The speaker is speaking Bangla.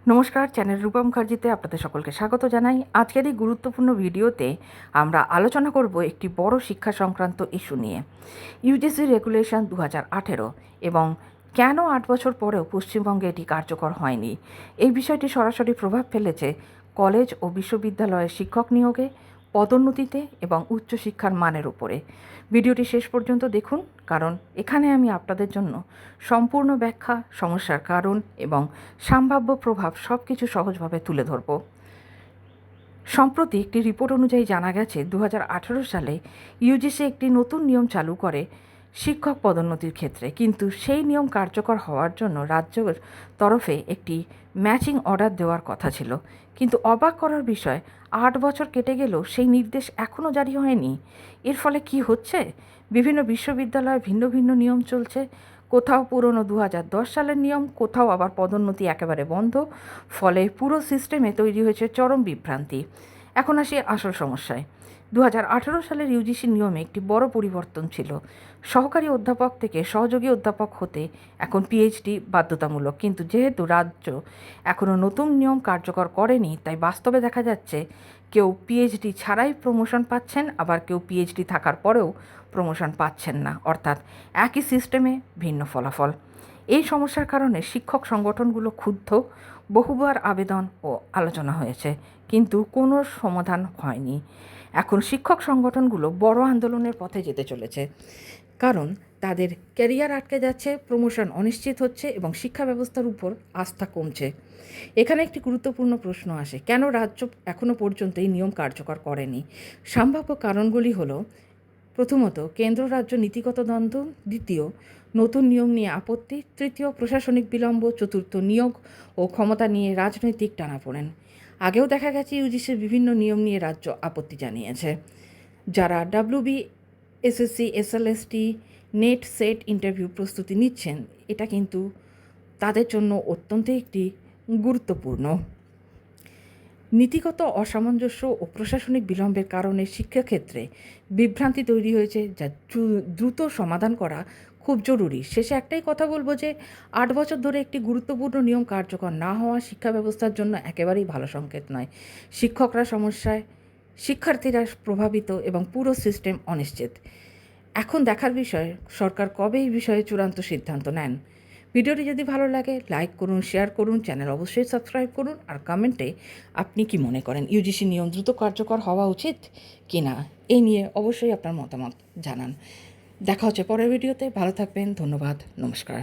নমস্কার, চ্যানেল রূপা মুখার্জিতে আপনাদের সকলকে স্বাগত জানাই। আজকের এই গুরুত্বপূর্ণ ভিডিওতে আমরা আলোচনা করব একটি বড় শিক্ষা সংক্রান্ত ইস্যু নিয়ে, ইউজিসি রেগুলেশন 2018 এবং কেন 8 বছর পরেও পশ্চিমবঙ্গে এটি কার্যকর হয়নি। এই বিষয়টি সরাসরি প্রভাব ফেলেছে কলেজ ও বিশ্ববিদ্যালয়ের শিক্ষক নিয়োগে, পদোন্নতিতে এবং উচ্চশিক্ষার মানের উপরে। ভিডিওটি শেষ পর্যন্ত দেখুন, কারণ এখানে আমি আপনাদের জন্য সম্পূর্ণ ব্যাখ্যা, সমস্যার কারণ এবং সম্ভাব্য প্রভাব সব কিছু সহজভাবে তুলে ধরব। সম্প্রতি একটি রিপোর্ট অনুযায়ী জানা গেছে 2018 সালে ইউজিসি একটি নতুন নিয়ম চালু করে শিক্ষক পদোন্নতির ক্ষেত্রে, কিন্তু সেই নিয়ম কার্যকর হওয়ার জন্য রাজ্যের তরফে একটি ম্যাচিং অর্ডার দেওয়ার কথা ছিল। কিন্তু অবাক করার বিষয়, 8 বছর কেটে গেলেও সেই নির্দেশ এখনও জারি হয়নি। এর ফলে কি হচ্ছে? বিভিন্ন বিশ্ববিদ্যালয়ে ভিন্ন ভিন্ন নিয়ম চলছে। কোথাও পুরনো 2010 সালের নিয়ম, কোথাও আবার পদোন্নতি একেবারে বন্ধ। ফলে পুরো সিস্টেমে তৈরি হয়েছে চরম বিভ্রান্তি। এখন আসি আসল সমস্যায়। 2018 সালের ইউজিসি নিয়মে একটি বড় পরিবর্তন ছিল। সহকারী অধ্যাপক থেকে সহযোগী অধ্যাপক হতে এখন পিএইচডি বাধ্যতামূলক, কিন্তু যেহেতু রাজ্য এখনও নতুন নিয়ম কার্যকর করেনি, তাই বাস্তবে দেখা যাচ্ছে কেউ পিএইচডি ছাড়াই প্রমোশন পাচ্ছেন, আবার কেউ পিএইচডি থাকার পরেও প্রমোশন পাচ্ছেন না, অর্থাৎ একই সিস্টেমে ভিন্ন ফলাফল। এই সমস্যার কারণে শিক্ষক সংগঠনগুলো ক্ষুব্ধ। বহুবার আবেদন ও আলোচনা হয়েছে, কিন্তু কোনো সমাধান হয়নি। এখন শিক্ষক সংগঠনগুলো বড় আন্দোলনের পথে যেতে চলেছে, কারণ তাদের ক্যারিয়ার আটকে যাচ্ছে, প্রমোশন অনিশ্চিত হচ্ছে এবং শিক্ষা ব্যবস্থার উপর আস্থা কমছে। এখানে একটি গুরুত্বপূর্ণ প্রশ্ন আসে, কেন রাজ্য এখনও পর্যন্ত এই নিয়ম কার্যকর করেনি? সম্ভাব্য কারণগুলি হলো: প্রথমত, কেন্দ্র রাজ্য নীতিগত দ্বন্দ্ব; দ্বিতীয়, নতুন নিয়ম নিয়ে আপত্তি; তৃতীয়, প্রশাসনিক বিলম্ব; চতুর্থ, নিয়োগ ও ক্ষমতা নিয়ে রাজনৈতিক টানাপোড়েন। আগেও দেখা গেছে ইউজিসির বিভিন্ন নিয়ম নিয়ে রাজ্য আপত্তি জানিয়েছে। যারা WB, SSC, SLST, net, set interview প্রস্তুতি নিচ্ছেন, এটা কিন্তু তাদের জন্য অত্যন্ত একটি গুরুত্বপূর্ণ। নীতিগত অসামঞ্জস্য ও প্রশাসনিক বিলম্বের কারণে শিক্ষাক্ষেত্রে বিভ্রান্তি তৈরি হয়েছে, যা দ্রুত সমাধান করা খুব জরুরি। শেষে একটাই কথা বলবো যে 8 বছর ধরে একটি গুরুত্বপূর্ণ নিয়ম কার্যকর না হওয়া শিক্ষা ব্যবস্থার জন্য একেবারেই ভালো সংকেত নয়। শিক্ষকরা সমস্যায়, শিক্ষার্থীরা প্রভাবিত এবং পুরো সিস্টেম অনিশ্চিত। এখন দেখার বিষয় সরকার কবে এই বিষয়ে চূড়ান্ত সিদ্ধান্ত নেন। ভিডিওটি যদি ভালো লাগে লাইক করুন, শেয়ার করুন, চ্যানেল অবশ্যই সাবস্ক্রাইব করুন, আর কমেন্টে আপনি কি মনে করেন ইউজিসি নিয়ম দ্রুত কার্যকর হওয়া উচিত কি না, এই নিয়ে অবশ্যই আপনার মতামত জানান। দেখা হচ্ছে পরের ভিডিওতে। ভালো থাকবেন, ধন্যবাদ, নমস্কার।